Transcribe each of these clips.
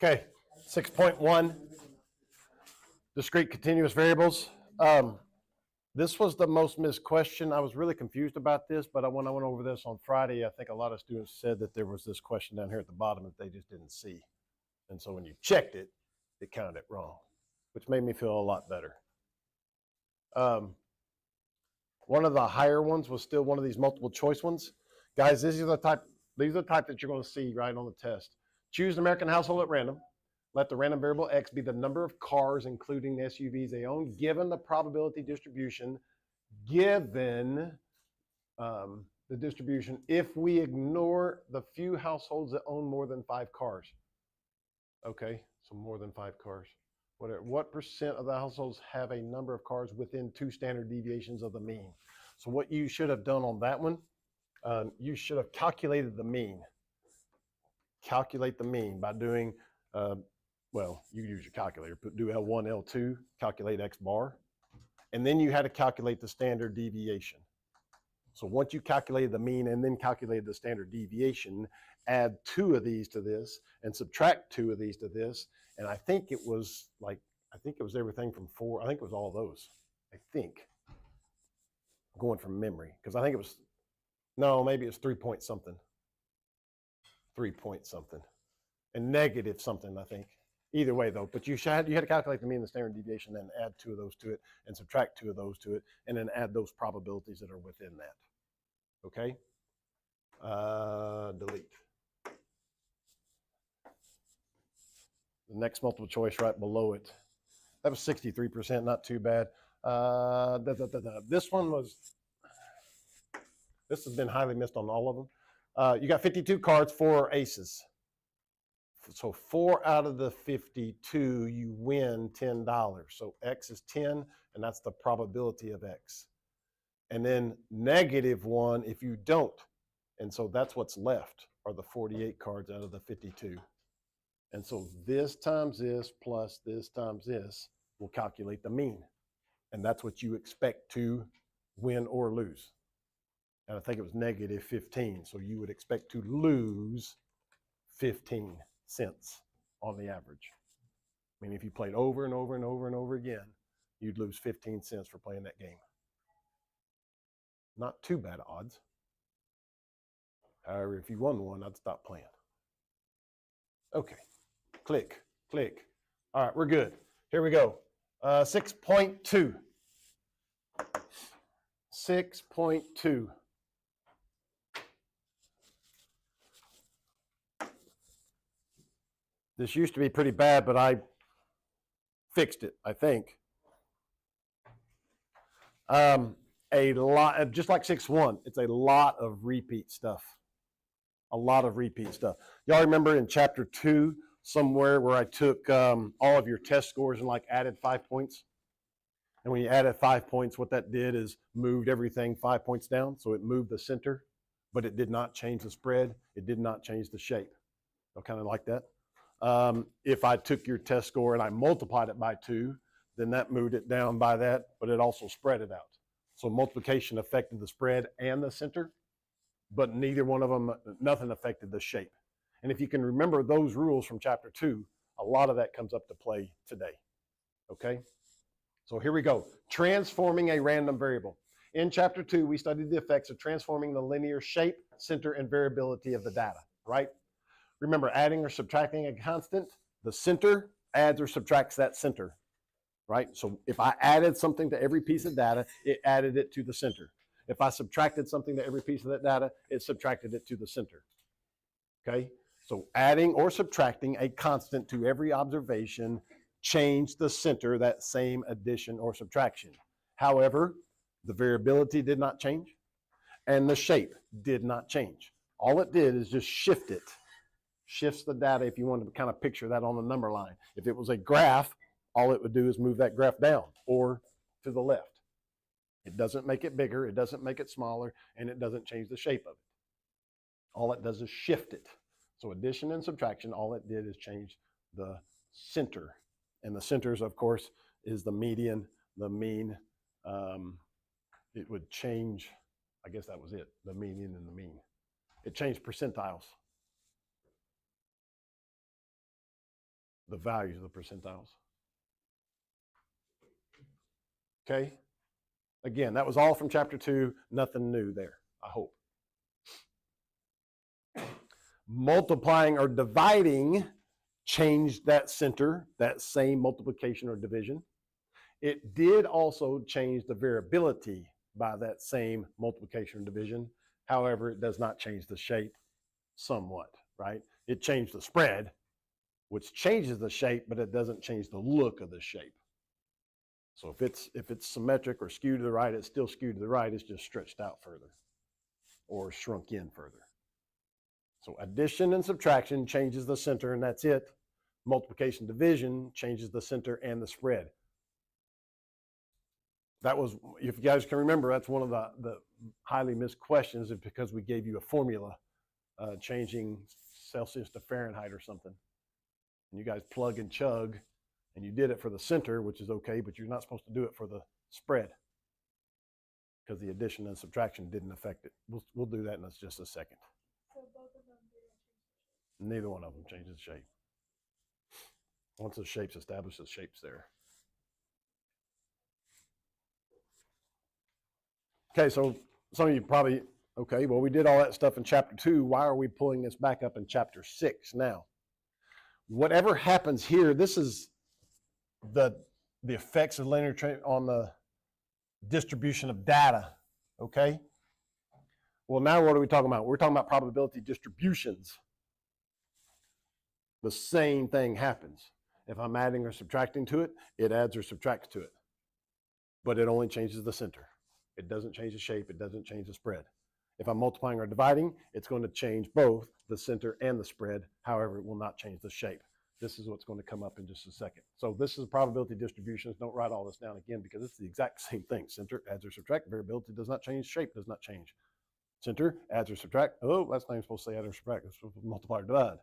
Okay, 6.1, discrete continuous variables. This was the most missed question. I was really confused about this, but when I went over this on Friday, I think a lot of students said that there was this question down here at the bottom that they just didn't see. And so when you checked it, it counted it wrong, which made me feel a lot better. One of the higher ones was still one of these multiple choice ones. Guys, these are the type that you're going to see right on the test. Choose an American household at random. Let the random variable X be the number of cars, including the SUVs they own, given the probability distribution, given the distribution if we ignore the few households that own more than 5 cars. Okay, so more than 5 cars. What percent of the households have a number of cars within 2 standard deviations of the mean? So what you should have done on that one, you should have calculated the mean. Calculate the mean by doing, well, you use your calculator, do L1, L2, calculate X bar, and then you had to calculate the standard deviation. So once you calculated the mean and then calculated the standard deviation, add 2 of these to this and subtract 2 of these to this. And I think it was everything from 4. I think it was all those. I think. I'm going from memory because I think it was, no, maybe it was 3 point something. 3 point something. And negative something, I think. Either way, though, but you had to calculate the mean and the standard deviation, then add 2 of those to it, and subtract 2 of those to it, and then add those probabilities that are within that. Okay? Delete. The next multiple choice right below it. That was 63%, not too bad. This one was, this has been highly missed on all of them. You got 52 cards, 4 aces. So 4 out of the 52, you win $10. So X is 10, and that's the probability of X. And then -1 if you don't. And so that's what's left are the 48 cards out of the 52. And so this times this plus this times this will calculate the mean. And that's what you expect to win or lose. And I think it was -15. So you would expect to lose 15 cents on the average. I mean, if you played over and over and over and over again, you'd lose 15 cents for playing that game. Not too bad odds. However, if you won one, I'd stop playing. Okay, click, click. All right, we're good. Here we go. 6.2. 6.2. This used to be pretty bad, but I fixed it, I think. A lot, just like 6.1, it's a lot of repeat stuff. A lot of repeat stuff. Y'all remember in chapter 2, somewhere where I took all of your test scores and like added 5 points? And when you added 5 points, what that did is moved everything 5 points down. So it moved the center, but it did not change the spread. It did not change the shape. So kind of like that. If I took your test score and I multiplied it by 2, then that moved it down by that, but it also spread it out. So multiplication affected the spread and the center, but neither one of them, nothing affected the shape. And if you can remember those rules from chapter 2, a lot of that comes up to play today. Okay? So here we go. Transforming a random variable. In chapter 2, we studied the effects of transforming the linear shape, center, and variability of the data, right? Remember, adding or subtracting a constant, the center adds or subtracts that center, right? So if I added something to every piece of data, it added it to the center. If I subtracted something to every piece of that data, it subtracted it to the center, okay? So adding or subtracting a constant to every observation changed the center, that same addition or subtraction. However, the variability did not change, and the shape did not change. All it did is just shift it. Shifts the data if you wanted to kind of picture that on the number line. If it was a graph, all it would do is move that graph down or to the left. It doesn't make it bigger, it doesn't make it smaller, and it doesn't change the shape of it. All it does is shift it. So addition and subtraction, all it did is change the center. And the centers, of course, is the median, the mean. It would change, I guess that was it, the median and the mean. It changed percentiles. the values of the percentiles. Okay? Again, that was all from chapter 2. Nothing new there, I hope. Multiplying or dividing changed that center, that same multiplication or division. It did also change the variability by that same multiplication or division. However, it does not change the shape somewhat, right? It changed the spread, which changes the shape, but it doesn't change the look of the shape. So if it's symmetric or skewed to the right, it's still skewed to the right. It's just stretched out further or shrunk in further. So addition and subtraction changes the center, and that's it. Multiplication division changes the center and the spread. That was, if you guys can remember, that's one of the highly missed questions, is because we gave you a formula changing Celsius to Fahrenheit or something. And you guys plug and chug, and you did it for the center, which is okay, but you're not supposed to do it for the spread because the addition and subtraction didn't affect it. We'll do that in just a second. So both of them didn't change the shape? Neither one of them changes shape. Once the shape's established, the shape's there. Okay, so some of you probably, okay, well, we did all that stuff in chapter 2. Why are we pulling this back up in chapter 6 now? Whatever happens here, this is the effects of linear on the distribution of data, okay? Well, now what are we talking about? We're talking about probability distributions. The same thing happens. If I'm adding or subtracting to it, it adds or subtracts to it. But it only changes the center. It doesn't change the shape. It doesn't change the spread. If I'm multiplying or dividing, it's going to change both the center and the spread. However, it will not change the shape. This is what's going to come up in just a second. So this is probability distributions. Don't write all this down again because it's the exact same thing. Center adds or subtract. Variability does not change. Shape does not change. Center adds or subtract. Oh, that's not even supposed to say add or subtract. It's supposed to multiply or divide.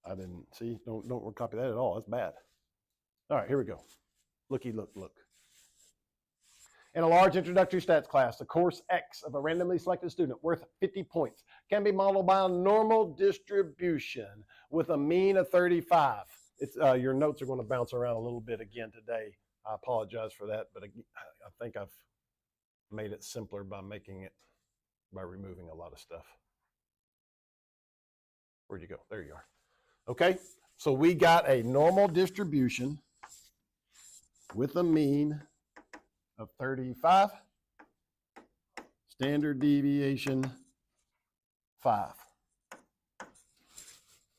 I didn't see. Don't copy that at all. That's bad. All right, here we go. Looky, look. In a large introductory stats class, the course X of a randomly selected student worth 50 points can be modeled by a normal distribution with a mean of 35. Your notes are going to bounce around a little bit again today. I apologize for that, but I think I've made it simpler by removing a lot of stuff. Where'd you go? There you are. Okay, so we got a normal distribution with a mean of 35, standard deviation 5.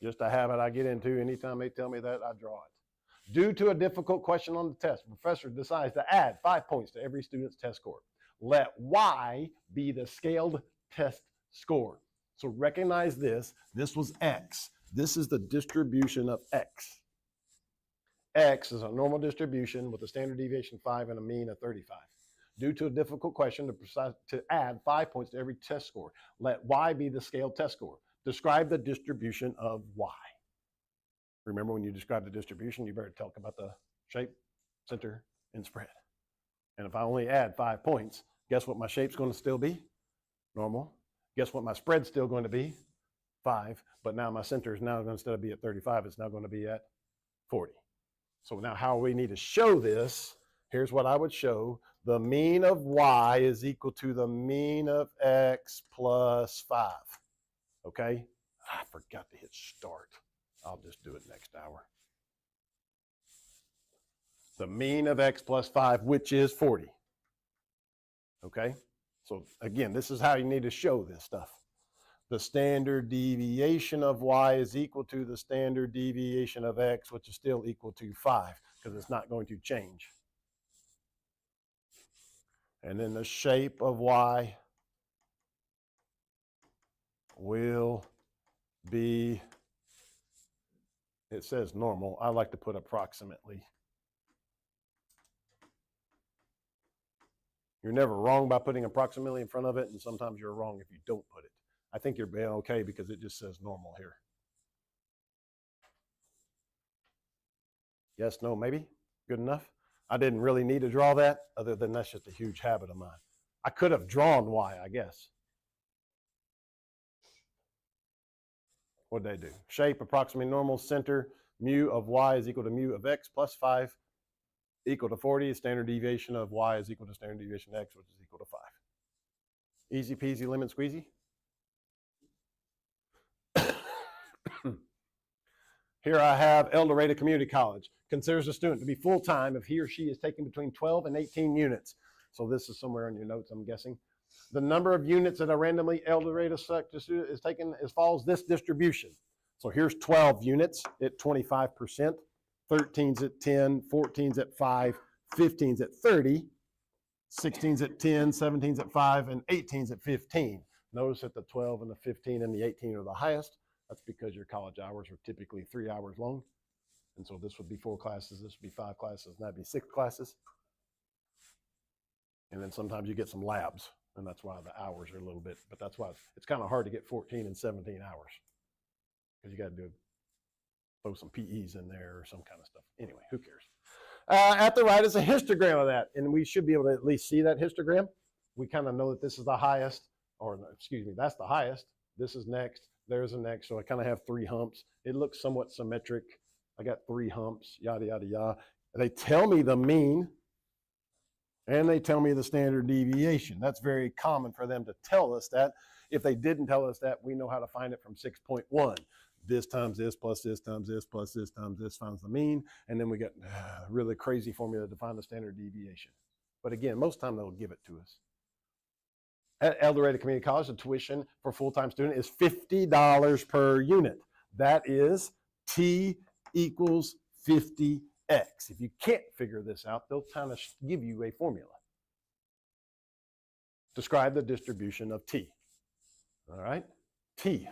Just a habit I get into. Anytime they tell me that, I draw it. Due to a difficult question on the test, the professor decides to add 5 points to every student's test score. Let Y be the scaled test score. So recognize this. This was X. This is the distribution of X. X is a normal distribution with a standard deviation 5 and a mean of 35. Due to a difficult question, to add 5 points to every test score, let Y be the scaled test score. Describe the distribution of Y. Remember, when you describe the distribution, you better talk about the shape, center, and spread. And if I only add 5 points, guess what my shape's going to still be? Normal. Guess what my spread's still going to be? 5. But now my center is now going to, instead of be at 35, it's now going to be at 40. So now how we need to show this, here's what I would show. The mean of Y is equal to the mean of X plus 5. Okay? I forgot to hit start. I'll just do it next hour. The mean of X plus 5, which is 40. Okay? So again, this is how you need to show this stuff. The standard deviation of Y is equal to the standard deviation of X, which is still equal to 5, because it's not going to change. And then the shape of Y will be, it says normal. I like to put approximately. You're never wrong by putting approximately in front of it, and sometimes you're wrong if you don't put it. I think you're being okay because it just says normal here. Yes, no, maybe? Good enough? I didn't really need to draw that, other than that's just a huge habit of mine. I could have drawn Y, I guess. What'd they do? Shape, approximately normal, center, mu of y is equal to mu of x plus 5 equal to 40. Standard deviation of y is equal to standard deviation of x, which is equal to 5. Easy peasy lemon squeezy. Here I have El Dorado Community College. Considers a student to be full-time if he or she is taking between 12 and 18 units. So this is somewhere in your notes, I'm guessing. The number of units that a randomly El Dorado student is taking follows this distribution. So here's 12 units at 25%, 13's at 10, 14's at 5, 15's at 30, 16's at 10, 17's at 5, and 18's at 15. Notice that the 12 and the 15 and the 18 are the highest. That's because your college hours are typically 3 hours long. And so this would be 4 classes, this would be 5 classes, and that'd be 6 classes. And then sometimes you get some labs, and that's why the hours are a little bit, but that's why it's kind of hard to get 14 and 17 hours. Because you got to throw some PEs in there or some kind of stuff. Anyway, who cares? At the right is a histogram of that, and we should be able to at least see that histogram. We kind of know that this is the highest, or excuse me, that's the highest. This is next, there's a next, so I kind of have 3 humps. It looks somewhat symmetric. I got 3 humps, yada, yada, yada. They tell me the mean, and they tell me the standard deviation. That's very common for them to tell us that. If they didn't tell us that, we know how to find it from 6.1. This times this plus this times this plus this times this finds the mean, and then we get a really crazy formula to find the standard deviation. But again, most of the time they'll give it to us. At El Dorado Community College, the tuition for a full-time student is $50 per unit. That is T equals 50X. If you can't figure this out, they'll kind of give you a formula. Describe the distribution of T. All right, T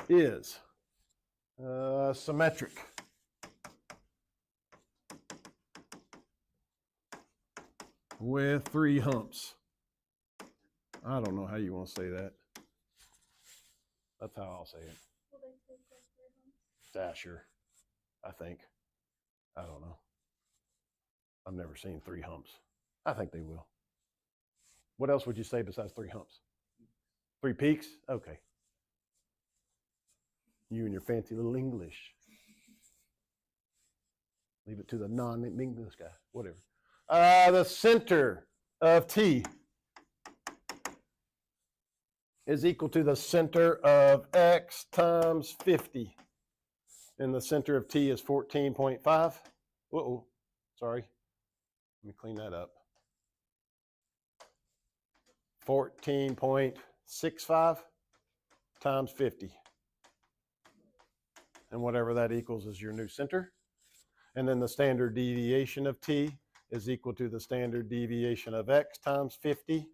is symmetric. With 3 humps. I don't know how you want to say that. That's how I'll say it. Will they take like 3 humps? Sure, I think. I don't know. I've never seen 3 humps. I think they will. What else would you say besides 3 humps? 3 peaks? Okay. You and your fancy little English. Leave it to the non-English guy, whatever. The center of T is equal to the center of X times 50. And the center of T is 14.5. Uh-oh, sorry. Let me clean that up. 14.65 times 50. And whatever that equals is your new center. And then the standard deviation of T is equal to the standard deviation of X times 50,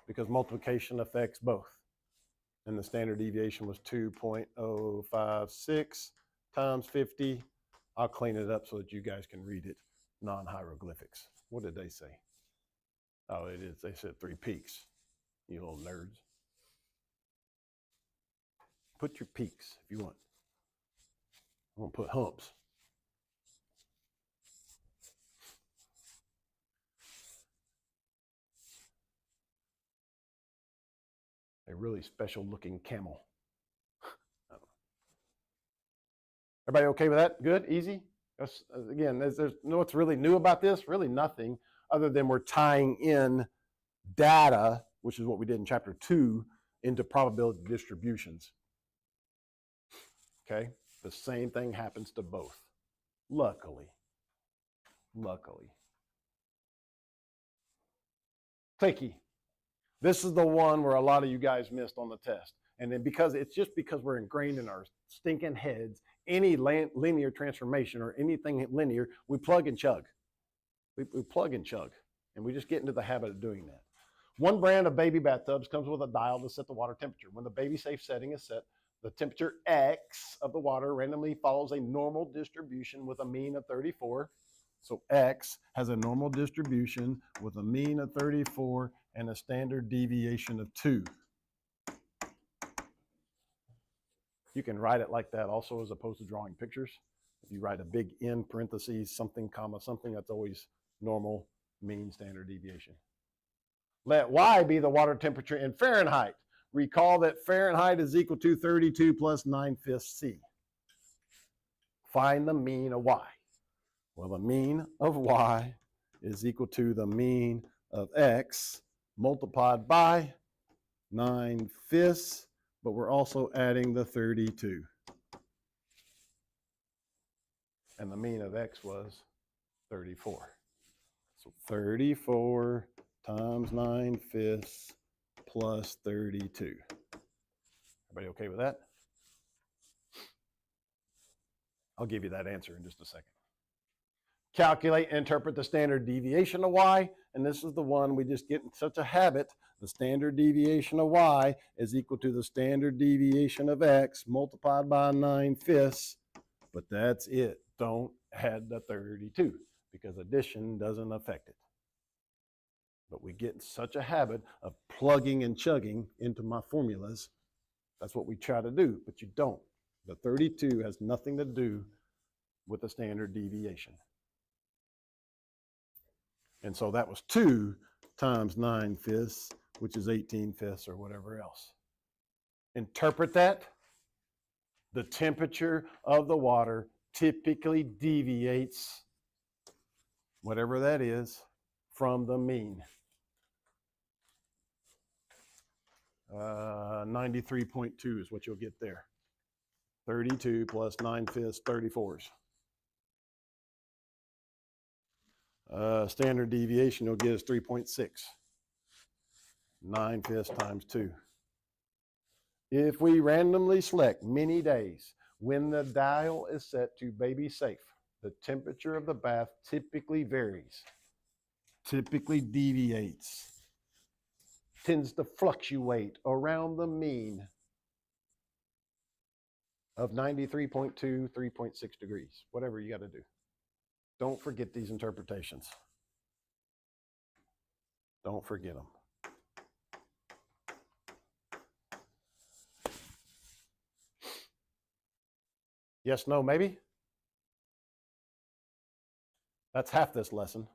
because multiplication affects both. And the standard deviation was 2.056 times 50. I'll clean it up so that you guys can read it. Non-hieroglyphics. What did they say? Oh, it is. They said 3 peaks. You little nerds. Put your peaks if you want. I'm going to put humps. A really special looking camel. Everybody okay with that? Good? Easy? Again, there's no what's really new about this? Really nothing, other than we're tying in data, which is what we did in chapter 2, into probability distributions. Okay? The same thing happens to both. Luckily. Clicky. This is the one where a lot of you guys missed on the test. And then because we're ingrained in our stinking heads, any linear transformation or anything linear, we plug and chug. We plug and chug. And we just get into the habit of doing that. One brand of baby bathtubs comes with a dial to set the water temperature. When the baby safe setting is set, the temperature X of the water randomly follows a normal distribution with a mean of 34. So X has a normal distribution with a mean of 34 and a standard deviation of 2. You can write it like that also, as opposed to drawing pictures. If you write a big N parentheses, something, comma, something, that's always normal, mean, standard deviation. Let Y be the water temperature in Fahrenheit. Recall that Fahrenheit is equal to 32 plus 9/5 C. Find the mean of y. Well, the mean of y is equal to the mean of x multiplied by 9/5, but we're also adding the 32. And the mean of x was 34. So 34 times 9/5 plus 32. Everybody okay with that? I'll give you that answer in just a second. Calculate and interpret the standard deviation of y, and this is the one we just get in such a habit. The standard deviation of y is equal to the standard deviation of x multiplied by 9/5, but that's it. Don't add the 32 because addition doesn't affect it. But we get in such a habit of plugging and chugging into my formulas. That's what we try to do, but you don't. The 32 has nothing to do with the standard deviation. And so that was 2 times 9/5, which is 18/5 or whatever else. Interpret that. The temperature of the water typically deviates, whatever that is, from the mean. 93.2 is what you'll get there. 32 plus 9/5, 34s. Standard deviation you'll get is 3.6. 9/5 times 2. If we randomly select many days when the dial is set to baby safe, the temperature of the bath typically varies, typically deviates, tends to fluctuate around the mean of 93.2, 3.6 degrees, whatever you got to do. Don't forget these interpretations. Don't forget them. Yes, no, maybe? That's half this lesson,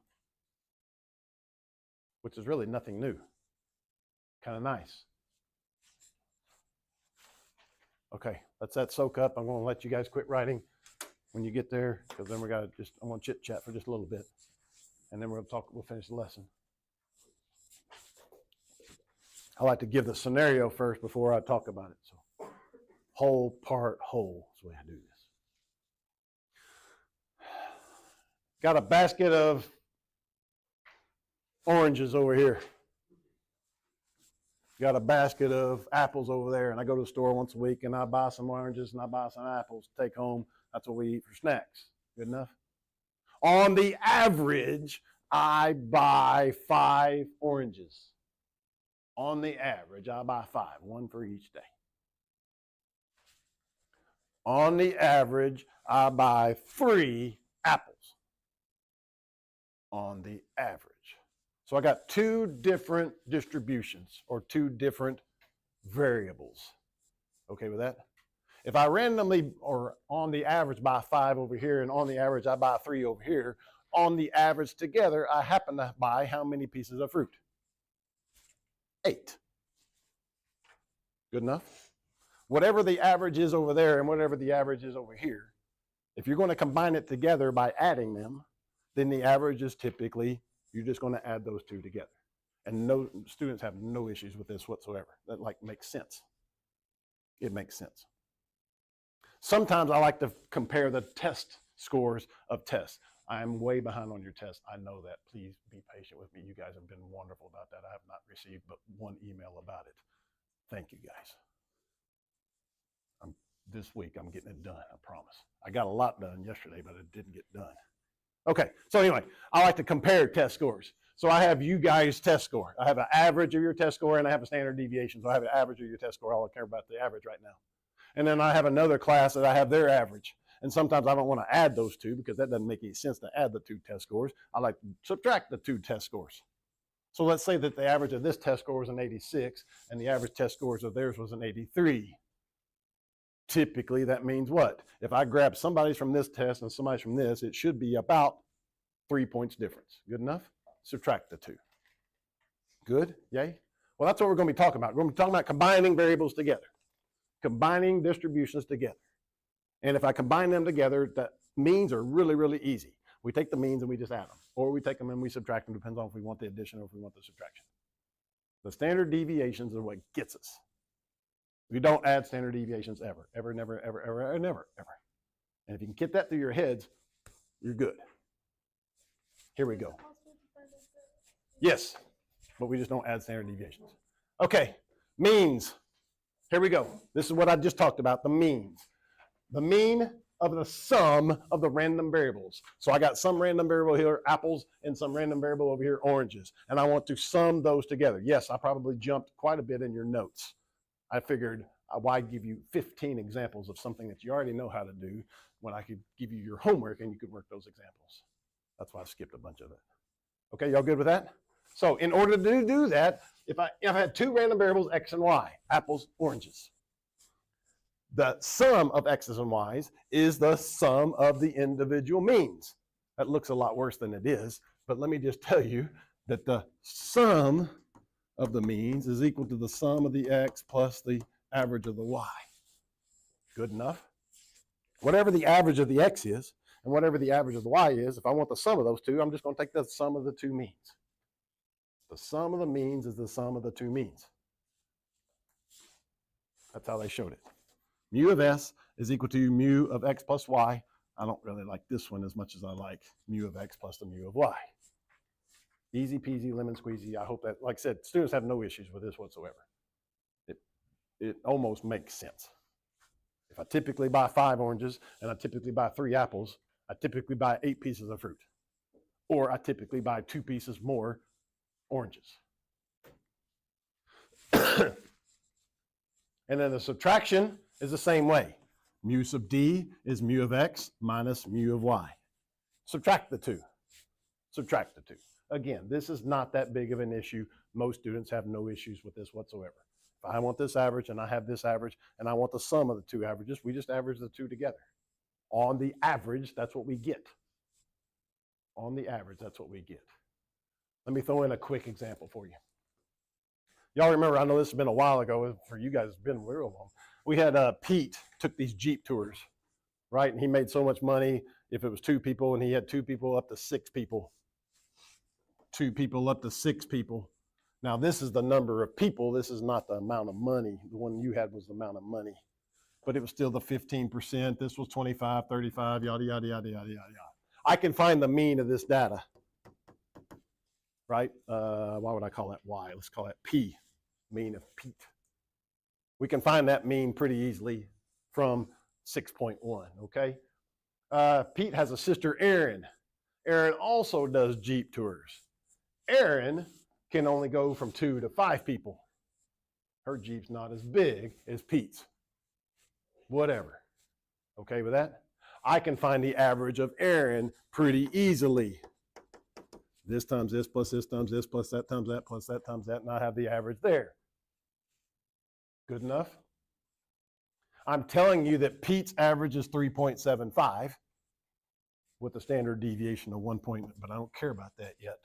which is really nothing new. Kind of nice. Okay, let that soak up. I'm going to let you guys quit writing when you get there, because then I want to chit chat for just a little bit, and then we'll finish the lesson. I like to give the scenario first before I talk about it. So, whole, part, whole is the way I do this. Got a basket of oranges over here. Got a basket of apples over there, and I go to the store once a week and I buy some oranges and I buy some apples to take home. That's what we eat for snacks. Good enough? On the average, I buy 5 oranges. On the average, I buy 5, 1 for each day. On the average, I buy 3 apples. On the average. So I got 2 different distributions or 2 different variables. Okay with that? If I randomly or on the average buy 5 over here and on the average I buy 3 over here, on the average together I happen to buy how many pieces of fruit? 8. Good enough? Whatever the average is over there and whatever the average is over here, if you're going to combine it together by adding them, then the average is typically, you're just going to add those 2 together. And no students have no issues with this whatsoever. That makes sense. It makes sense. Sometimes I like to compare the test scores of tests. I'm way behind on your test. I know that. Please be patient with me. You guys have been wonderful about that. I have not received but 1 email about it. Thank you guys. This week I'm getting it done, I promise. I got a lot done yesterday, but it didn't get done. Okay, so anyway, I like to compare test scores. So I have you guys' test score. I have an average of your test score and I have a standard deviation. So I have an average of your test score. I'll care about the average right now. And then I have another class that I have their average. And sometimes I don't want to add those 2 because that doesn't make any sense to add the 2 test scores. I like to subtract the 2 test scores. So let's say that the average of this test score was an 86 and the average test scores of theirs was an 83. Typically, that means what? If I grab somebody's from this test and somebody's from this, it should be about 3 points difference. Good enough? Subtract the 2. Good? Yay? Well, that's what we're going to be talking about. We're going to be talking about combining variables together, combining distributions together. And if I combine them together, the means are really, really easy. We take the means and we just add them, or we take them and we subtract them, depends on if we want the addition or if we want the subtraction. The standard deviations are what gets us. We don't add standard deviations ever, ever, never, ever, ever, never, ever. And if you can get that through your heads, you're good. Here we go. Yes, but we just don't add standard deviations. Okay, means. Here we go. This is what I just talked about, the means. The mean of the sum of the random variables. So I got some random variable here, apples, and some random variable over here, oranges. And I want to sum those together. Yes, I probably jumped quite a bit in your notes. I figured, why give you 15 examples of something that you already know how to do when I could give you your homework and you could work those examples. That's why I skipped a bunch of it. Okay, y'all good with that? So in order to do that, if I had two random variables, x and y, apples, oranges, the sum of x's and y's is the sum of the individual means. That looks a lot worse than it is, but let me just tell you that the sum of the means is equal to the sum of the x plus the average of the y. Good enough? Whatever the average of the x is and whatever the average of the y is, if I want the sum of those two, I'm just going to take the sum of the two means. The sum of the means is the sum of the two means. That's how they showed it. Mu of s is equal to mu of x plus y. I don't really like this one as much as I like mu of x plus the mu of y. Easy peasy, lemon squeezy. I hope that, like I said, students have no issues with this whatsoever. It almost makes sense. If I typically buy 5 oranges and I typically buy 3 apples, I typically buy 8 pieces of fruit. Or I typically buy 2 pieces more oranges. And then the subtraction is the same way. Mu sub d is mu of x minus mu of y. Subtract the two. Subtract the two. Again, this is not that big of an issue. Most students have no issues with this whatsoever. If I want this average and I have this average and I want the sum of the two averages, we just average the two together. On the average, that's what we get. On the average, that's what we get. Let me throw in a quick example for you. Y'all remember, I know this has been a while ago, for you guys it's been real long. We had Pete took these Jeep tours, right? And he made so much money if it was 2 people, and he had 2 people up to 6 people. 2 people up to 6 people. Now this is the number of people, this is not the amount of money. The one you had was the amount of money. But it was still the 15%, this was 25, 35, yada, yada, yada, yada, yada. I can find the mean of this data, right? Why would I call that Y? Let's call that P, mean of Pete. We can find that mean pretty easily from 6.1, okay? Pete has a sister, Erin. Erin also does Jeep tours. Erin can only go from 2 to 5 people. Her Jeep's not as big as Pete's. Whatever. Okay with that? I can find the average of Erin pretty easily. This times this plus this times this plus that times that plus that times that, and I have the average there. Good enough? I'm telling you that Pete's average is 3.75 with a standard deviation of 1 point, but I don't care about that yet.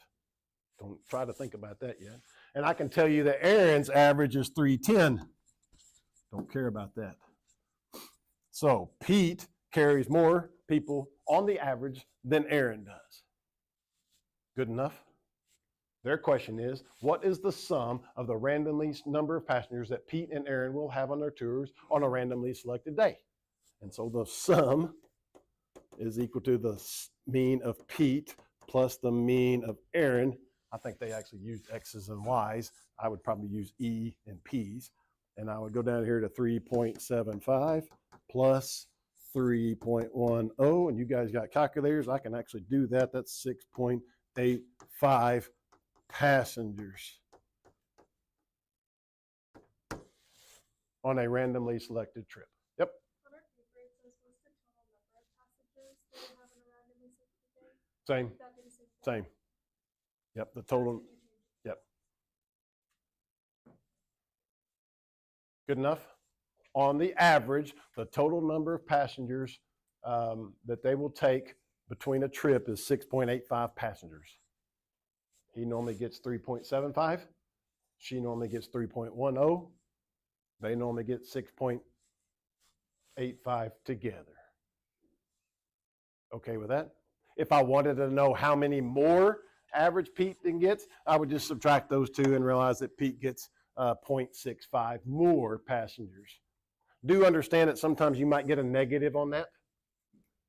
Don't try to think about that yet. And I can tell you that Erin's average is 310. Don't care about that. So Pete carries more people on the average than Erin does. Good enough? Their question is, what is the sum of the randomly number of passengers that Pete and Erin will have on their tours on a randomly selected day? And so the sum is equal to the mean of Pete plus the mean of Erin. I think they actually used X's and Y's. I would probably use E and P's. And I would go down here to 3.75 plus 3.10. And you guys got calculators. I can actually do that. That's 6.85 passengers on a randomly selected trip. Yep. On our paper, it says what's the total number of passengers they will have on a randomly selected day? Same. Would that be the same thing? Same. Yep. The total. Yep. Good enough? On the average, the total number of passengers that they will take between a trip is 6.85 passengers. He normally gets 3.75. She normally gets 3.10. They normally get 6.85 together. Okay with that? If I wanted to know how many more average Pete then gets, I would just subtract those two and realize that Pete gets 0.65 more passengers. Do understand that sometimes you might get a negative on that.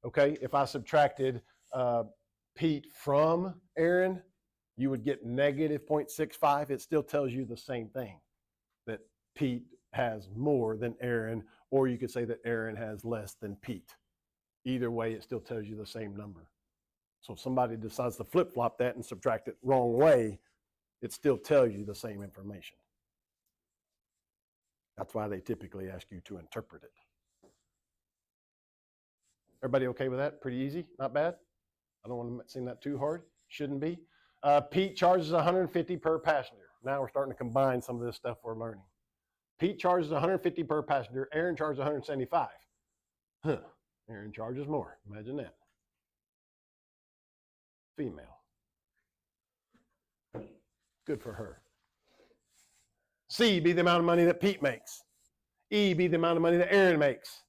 Okay, if I subtracted Pete from Aaron, you would get negative 0.65. It still tells you the same thing, that Pete has more than Aaron, or you could say that Aaron has less than Pete. Either way, it still tells you the same number. So if somebody decides to flip-flop that and subtract it wrong way, it still tells you the same information. That's why they typically ask you to interpret it. Everybody okay with that? Pretty easy? Not bad? I don't want to seem that too hard. Shouldn't be. Pete charges $150 per passenger. Now we're starting to combine some of this stuff we're learning. Pete charges $150 per passenger. Aaron charges $175. Huh. Aaron charges more. Imagine that. Female. Good for her. C be the amount of money that Pete makes. E be the amount of money that Aaron makes.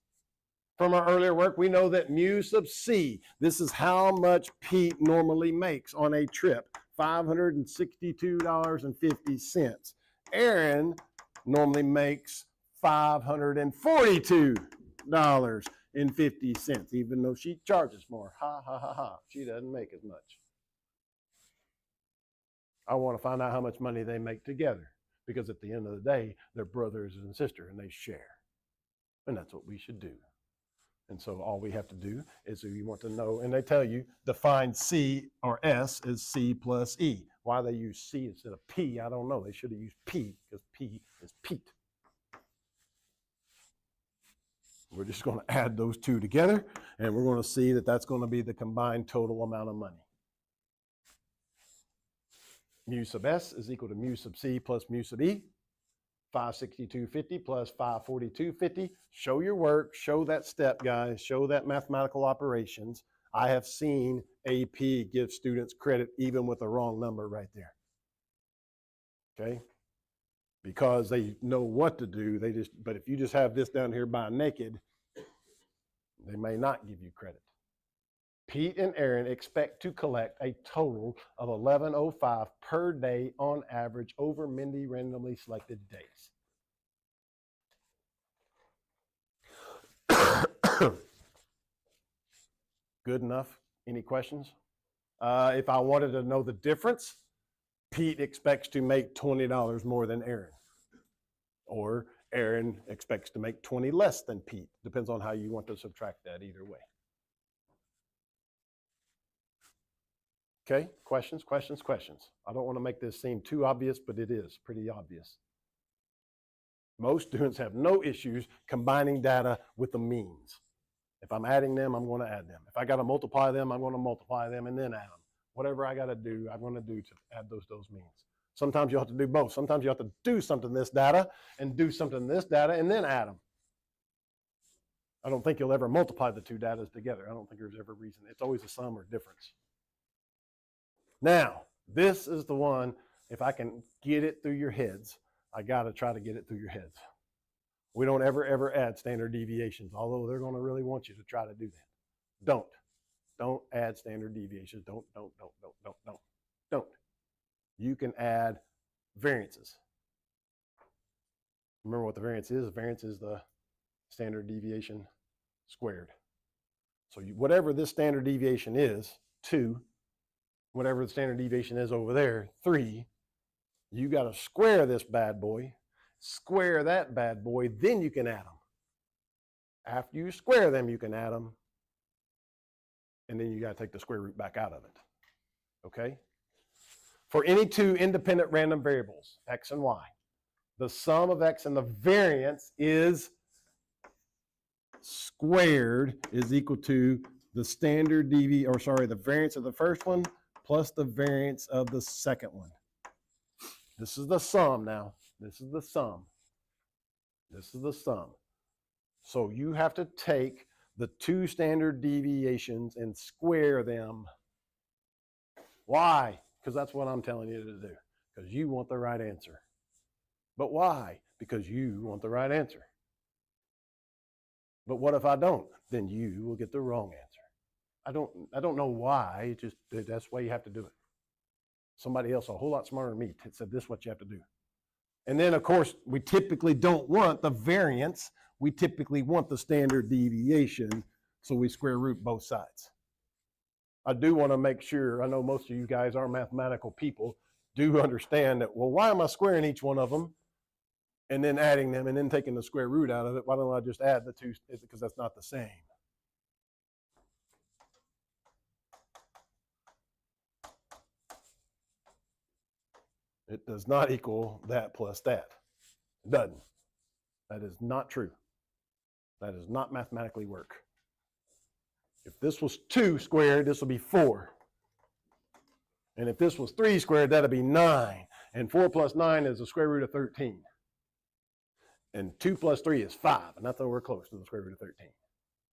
From our earlier work, we know that mu sub C, this is how much Pete normally makes on a trip, $562.50. Aaron normally makes $542.50, even though she charges more. Ha, ha, ha, ha. She doesn't make as much. I want to find out how much money they make together, because at the end of the day, they're brothers and sisters and they share. And that's what we should do. And so all we have to do is, if you want to know, and they tell you, define C or S as C plus E. Why they use C instead of P, I don't know. They should have used P, because P is Pete. We're just going to add those two together, and we're going to see that that's going to be the combined total amount of money. Mu sub S is equal to mu sub C plus mu sub E. 562.50 plus 542.50. Show your work, show that step, guys, show that mathematical operations. I have seen AP give students credit even with a wrong number right there. Okay? Because they know what to do, but if you just have this down here by naked, they may not give you credit. Pete and Aaron expect to collect a total of $11.05 per day on average over many randomly selected days. Good enough? Any questions? If I wanted to know the difference, Pete expects to make $20 more than Aaron. Or Aaron expects to make 20 less than Pete. Depends on how you want to subtract that either way. Okay, questions, questions, questions. I don't want to make this seem too obvious, but it is pretty obvious. Most students have no issues combining data with the means. If I'm adding them, I'm going to add them. If I got to multiply them, I'm going to multiply them and then add them. Whatever I got to do, I'm going to do to add those means. Sometimes you have to do both. Sometimes you have to do something in this data and do something in this data and then add them. I don't think you'll ever multiply the two data together. I don't think there's ever a reason. It's always a sum or difference. Now, this is the one, if I can get it through your heads, I got to try to get it through your heads. We don't ever add standard deviations, although they're going to really want you to try to do that. Don't add standard deviations. Don't. You can add variances. Remember what the variance is? Variance is the standard deviation squared. So whatever this standard deviation is, 2, whatever the standard deviation is over there, 3, you got to square this bad boy, square that bad boy, then you can add them. After you square them, you can add them, and then you got to take the square root back out of it. Okay? For any two independent random variables, x and y, the sum of x and the variance is squared is equal to the standard the variance of the first one plus the variance of the second one. This is the sum now. This is the sum. This is the sum. So you have to take the two standard deviations and square them. Why? Because that's what I'm telling you to do. Because you want the right answer. But why? Because you want the right answer. But what if I don't? Then you will get the wrong answer. I don't know why. It just that's the way you have to do it. Somebody else a whole lot smarter than me said this is what you have to do. And then, of course, we typically don't want the variance. We typically want the standard deviation, so we square root both sides. I do want to make sure, I know most of you guys are mathematical people, do understand that, well, why am I squaring each one of them and then adding them and then taking the square root out of it? Why don't I just add the two? Because that's not the same. It does not equal that plus that. It doesn't. That is not true. That does not mathematically work. If this was 2 squared, this would be 4. And if this was 3 squared, that'd be 9. And 4 plus 9 is the square root of 13. And 2 plus 3 is 5. And that's nowhere close to the square root of 13.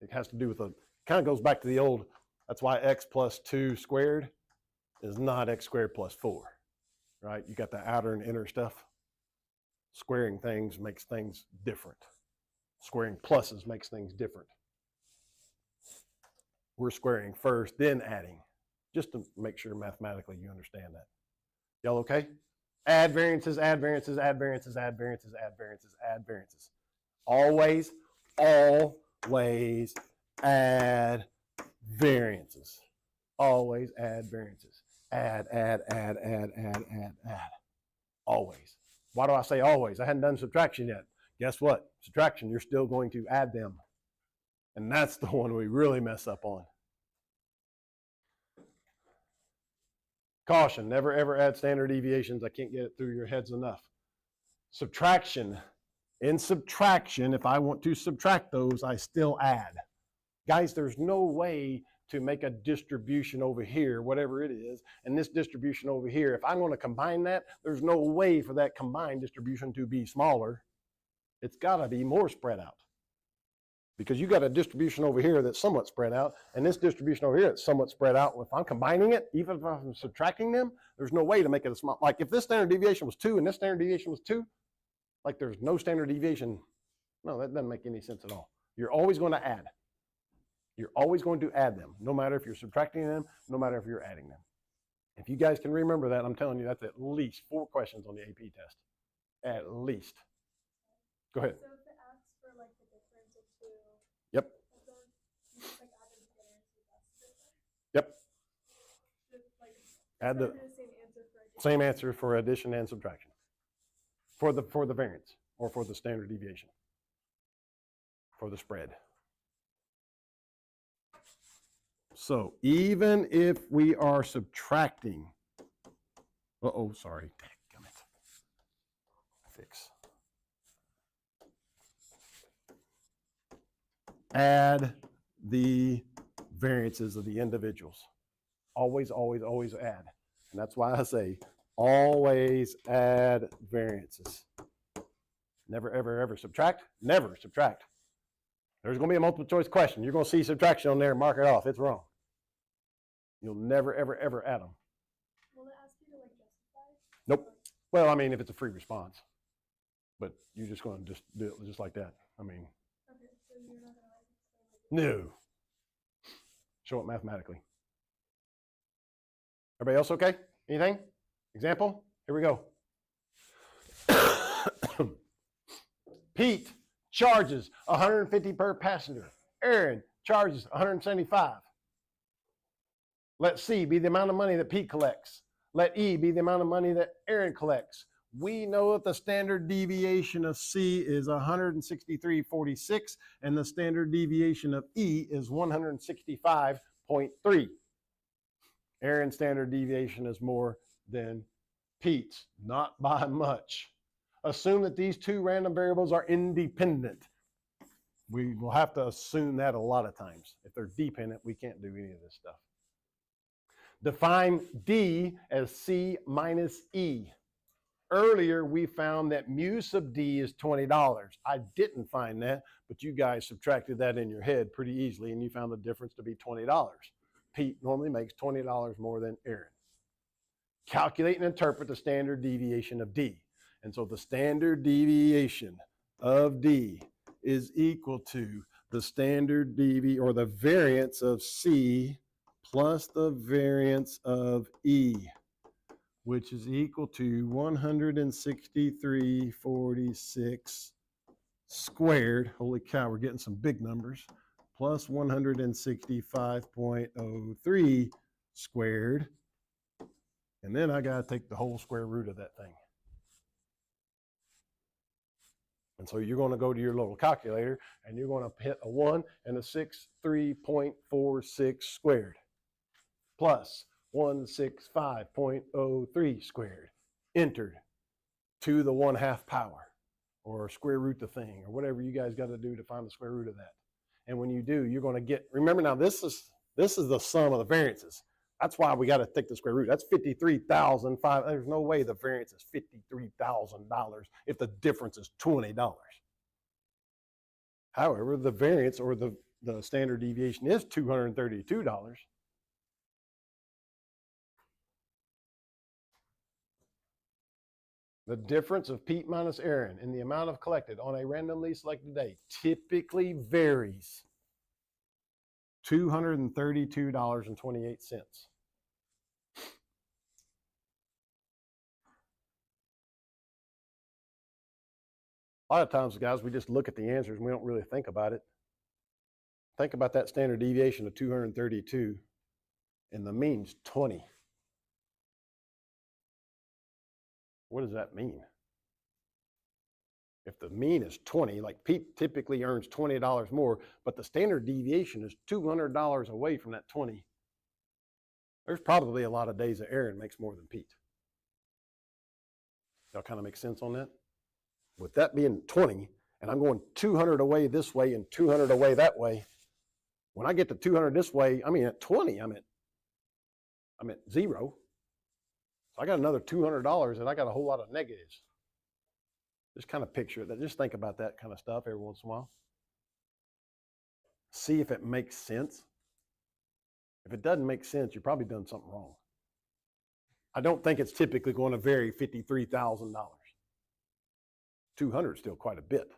It has to do with kind of goes back to the old, that's why x plus 2 squared is not x squared plus 4. Right? You got the outer and inner stuff. Squaring things makes things different. Squaring pluses makes things different. We're squaring first, then adding, just to make sure mathematically you understand that. Y'all okay? Add variances, add variances, add variances, add variances, add variances, add variances. Always add variances. Always add variances. Add. Always. Why do I say always? I hadn't done subtraction yet. Guess what? Subtraction, you're still going to add them. And that's the one we really mess up on. Caution, never ever add standard deviations. I can't get it through your heads enough. Subtraction. In subtraction, if I want to subtract those, I still add. Guys, there's no way to make a distribution over here, whatever it is, and this distribution over here. If I'm going to combine that, there's no way for that combined distribution to be smaller. It's got to be more spread out. Because you got a distribution over here that's somewhat spread out, and this distribution over here that's somewhat spread out. If I'm combining it, even if I'm subtracting them, there's no way to make it a small. Like if this standard deviation was 2 and this standard deviation was 2, like there's no standard deviation. No, that doesn't make any sense at all. You're always going to add. You're always going to add them, no matter if you're subtracting them, no matter if you're adding them. If you guys can remember that, I'm telling you that's at least 4 questions on the AP test. At least. Go ahead. So if it asks for like the difference of 2, Yep. You just like add them together and see if that's the difference. Yep. Just, like, Add the same answer for addition. same answer for addition and subtraction. For the variance or for the standard deviation. For the spread. So even if we are subtracting, sorry, dadgummit. Fix. Add the variances of the individuals. Always add. And that's why I say always add variances. Never, ever subtract. Never subtract. There's going to be a multiple choice question. You're going to see subtraction on there and mark it off. It's wrong. You'll never, ever add them. Will it ask you to like justify? Nope. Well, I mean, if it's a free response. But you're just going to just do it just like that. I mean. Okay, so you're not going to like No. Show it mathematically. Everybody else okay? Anything? Example? Here we go. Pete charges 150 per passenger. Aaron charges 175. Let C be the amount of money that Pete collects. Let E be the amount of money that Aaron collects. We know that the standard deviation of C is 163.46 and the standard deviation of E is 165.3. Aaron's standard deviation is more than Pete's, not by much. Assume that these 2 random variables are independent. We will have to assume that a lot of times. If they're dependent, we can't do any of this stuff. Define D as C minus E. Earlier, we found that mu sub D is $20. I didn't find that, but you guys subtracted that in your head pretty easily, and you found the difference to be $20. Pete normally makes $20 more than Aaron. Calculate and interpret the standard deviation of D. And so the standard deviation of D is equal to the standard deviation, or the variance of C plus the variance of E, which is equal to 163.46 squared. Holy cow, we're getting some big numbers. Plus 165.03 squared. And then I got to take the whole square root of that thing. And so you're going to go to your little calculator and you're going to hit a 1 and a 63.46 squared plus 165.03 squared entered to the 1/2 power, or square root the thing, or whatever you guys got to do to find the square root of that. And when you do, you're going to get, remember now, this is the sum of the variances. That's why we got to take the square root. That's $53,500. There's no way the variance is $53,000 if the difference is $20. However, the variance, or the standard deviation, is $232. The difference of Pete minus Aaron in the amount of collected on a randomly selected day typically varies $232.28. A lot of times, guys, we just look at the answers and we don't really think about it. Think about that standard deviation of 232 and the mean's 20. What does that mean? If the mean is 20, like Pete typically earns $20 more, but the standard deviation is $200 away from that 20, there's probably a lot of days that Aaron makes more than Pete. Y'all kind of make sense on that? With that being 20, and I'm going 200 away this way and 200 away that way, when I get to 200 this way, I mean at 20, I'm at zero. So I got another $200 and I got a whole lot of negatives. Just kind of picture that. Just think about that kind of stuff every once in a while. See if it makes sense. If it doesn't make sense, you've probably done something wrong. I don't think it's typically going to vary $53,000. 200 is still quite a bit.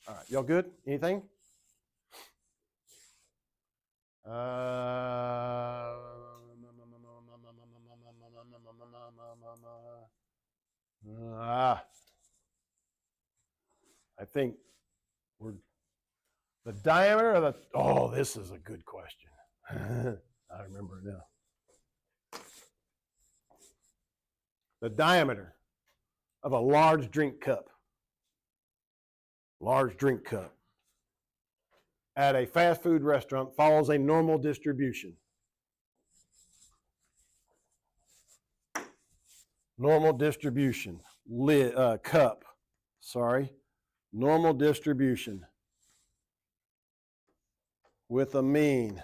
All right, y'all good? Anything? I think we're the diameter of the, oh, this is a good question. I remember it now. The diameter of a large drink cup at a fast food restaurant follows a normal distribution. Normal distribution, cup, normal distribution with a mean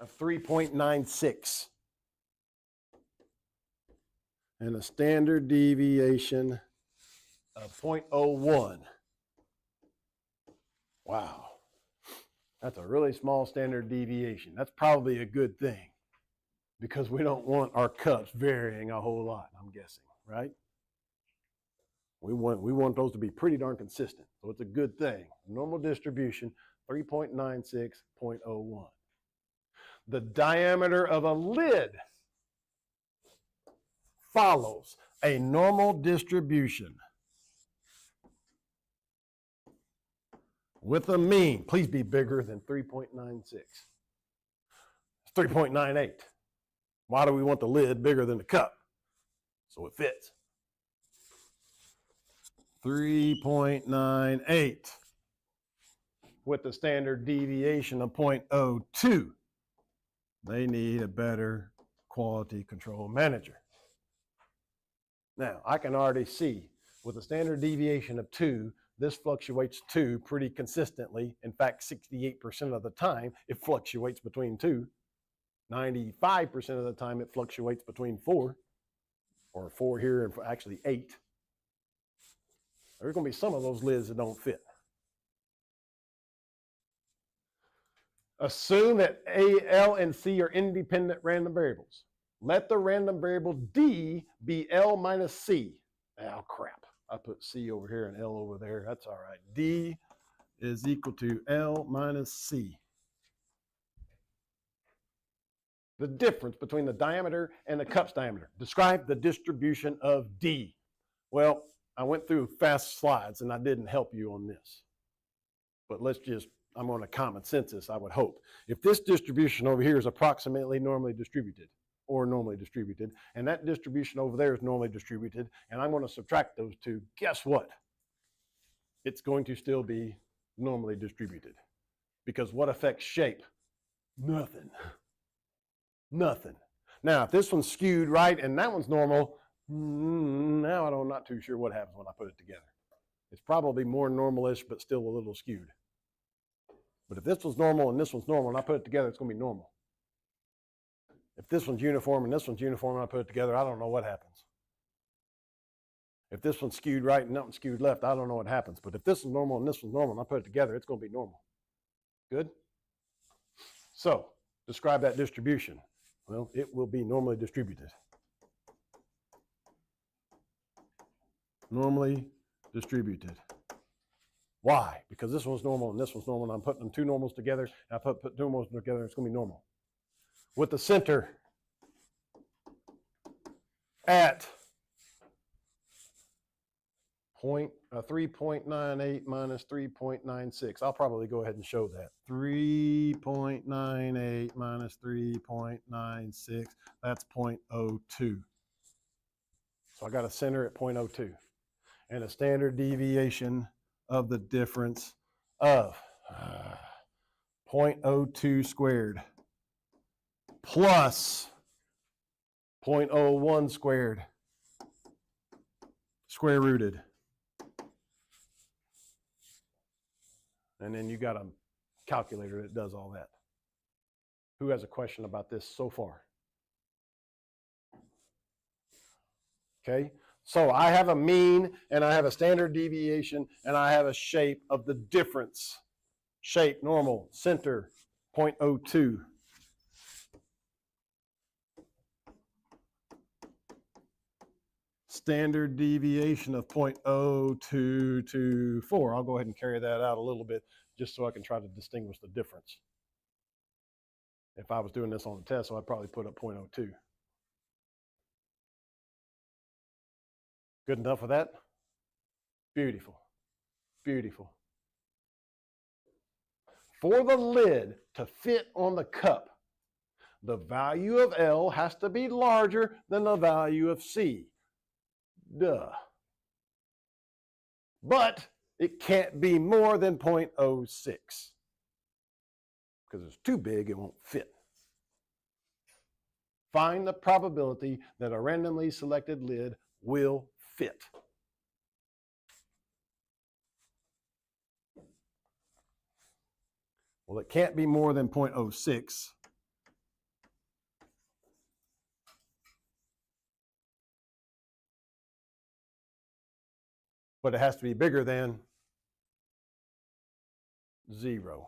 of 3.96 and a standard deviation of 0.01. Wow, that's a really small standard deviation. That's probably a good thing, because we don't want our cups varying a whole lot, I'm guessing, right? We want those to be pretty darn consistent, so it's a good thing. Normal distribution, 3.96, 0.01. The diameter of a lid follows a normal distribution with a mean. Please be bigger than 3.96. It's 3.98. Why do we want the lid bigger than the cup? So it fits. 3.98 with the standard deviation of 0.02. They need a better quality control manager. Now, I can already see with a standard deviation of 2, this fluctuates 2 pretty consistently. In fact, 68% of the time, it fluctuates between 2. 95% of the time, it fluctuates between 4, or 4 here and actually 8. There's going to be some of those lids that don't fit. Assume that A, L, and C are independent random variables. Let the random variable D be L minus C. Oh, crap. I put C over here and L over there. That's all right. D is equal to L minus C. The difference between the diameter and the cup's diameter. Describe the distribution of D. Well, I went through fast slides and I didn't help you on this. But I'm on a common census, I would hope. If this distribution over here is approximately normally distributed, or normally distributed, and that distribution over there is normally distributed, and I'm going to subtract those two, guess what? It's going to still be normally distributed. Because what affects shape? Nothing. Nothing. Now, if this one's skewed right and that one's normal, now I'm not too sure what happens when I put it together. It's probably more normalish, but still a little skewed. But if this one's normal and this one's normal and I put it together, it's going to be normal. If this one's uniform and this one's uniform and I put it together, I don't know what happens. If this one's skewed right and that one's skewed left, I don't know what happens. But if this is normal and this one's normal and I put it together, it's going to be normal. Good? So, describe that distribution. Well, it will be normally distributed. Normally distributed. Why? Because this one's normal and this one's normal, and I'm putting them two normals together, and I put two normals together, it's going to be normal. With the center at 3.98 minus 3.96. I'll probably go ahead and show that. 3.98 minus 3.96, that's 0.02. So I got a center at 0.02 and a standard deviation of the difference of 0.02 squared plus 0.01 squared, square rooted. And then you got a calculator that does all that. Who has a question about this so far? Okay, so I have a mean and I have a standard deviation and I have a shape of the difference. Shape, normal, center, 0.02. Standard deviation of 0.0224. I'll go ahead and carry that out a little bit just so I can try to distinguish the difference. If I was doing this on the test, so I'd probably put up 0.02. Good enough for that? Beautiful. Beautiful. For the lid to fit on the cup, the value of L has to be larger than the value of C. Duh. But it can't be more than 0.06. Because it's too big, it won't fit. Find the probability that a randomly selected lid will fit. Well, it can't be more than 0.06. But it has to be bigger than 0.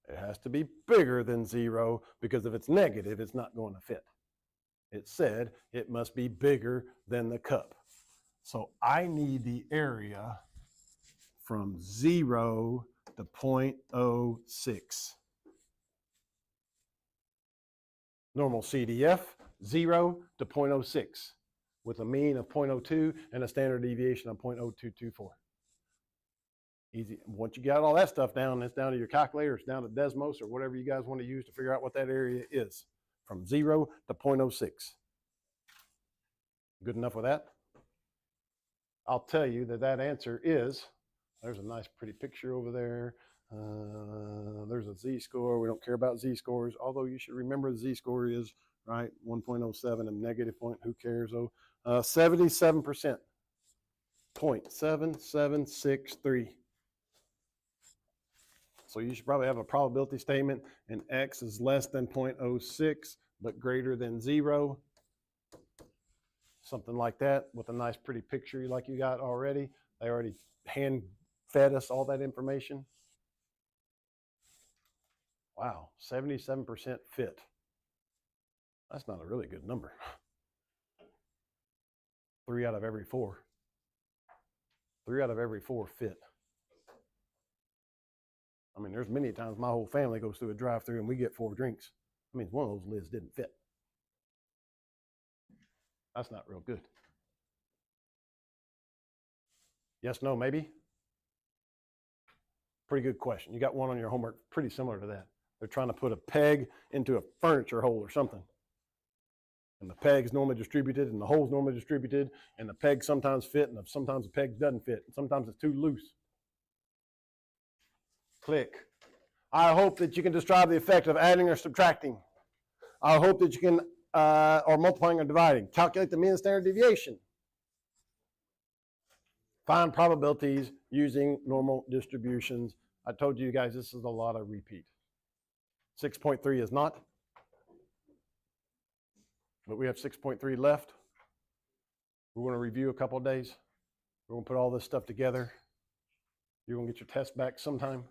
It has to be bigger than 0 because if it's negative, it's not going to fit. It said it must be bigger than the cup. So I need the area from 0 to 0.06. Normal CDF, 0 to 0.06 with a mean of 0.02 and a standard deviation of 0.0224. Easy. Once you got all that stuff down, it's down to your calculator, it's down to Desmos or whatever you guys want to use to figure out what that area is. From 0 to 0.06. Good enough with that? I'll tell you that that answer is, there's a nice pretty picture over there. There's a z-score. We don't care about z-scores, although you should remember the z-score is, right, 1.07 and negative point, who cares, 77%, 0.7763. So you should probably have a probability statement, and x is less than 0.06, but greater than 0. Something like that with a nice pretty picture like you got already. They already hand fed us all that information. Wow, 77% fit. That's not a really good number. 3 out of every 4. 3 out of every 4 fit. I mean, there's many times my whole family goes through a drive-through and we get 4 drinks. That means one of those lids didn't fit. That's not real good. Yes, no, maybe? Pretty good question. You got one on your homework pretty similar to that. They're trying to put a peg into a furniture hole or something. And the peg's normally distributed and the hole's normally distributed and the peg sometimes fit and sometimes the peg doesn't fit. And sometimes it's too loose. Click. I hope that you can describe the effect of adding or subtracting. I hope that you can, or multiplying or dividing. Calculate the mean and standard deviation. Find probabilities using normal distributions. I told you guys this is a lot of repeat. 6.3 is not. But we have 6.3 left. We're going to review a couple of days. We're going to put all this stuff together. You're going to get your test back sometime.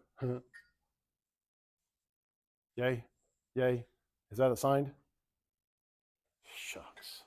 Yay? Yay? Is that assigned? Shucks.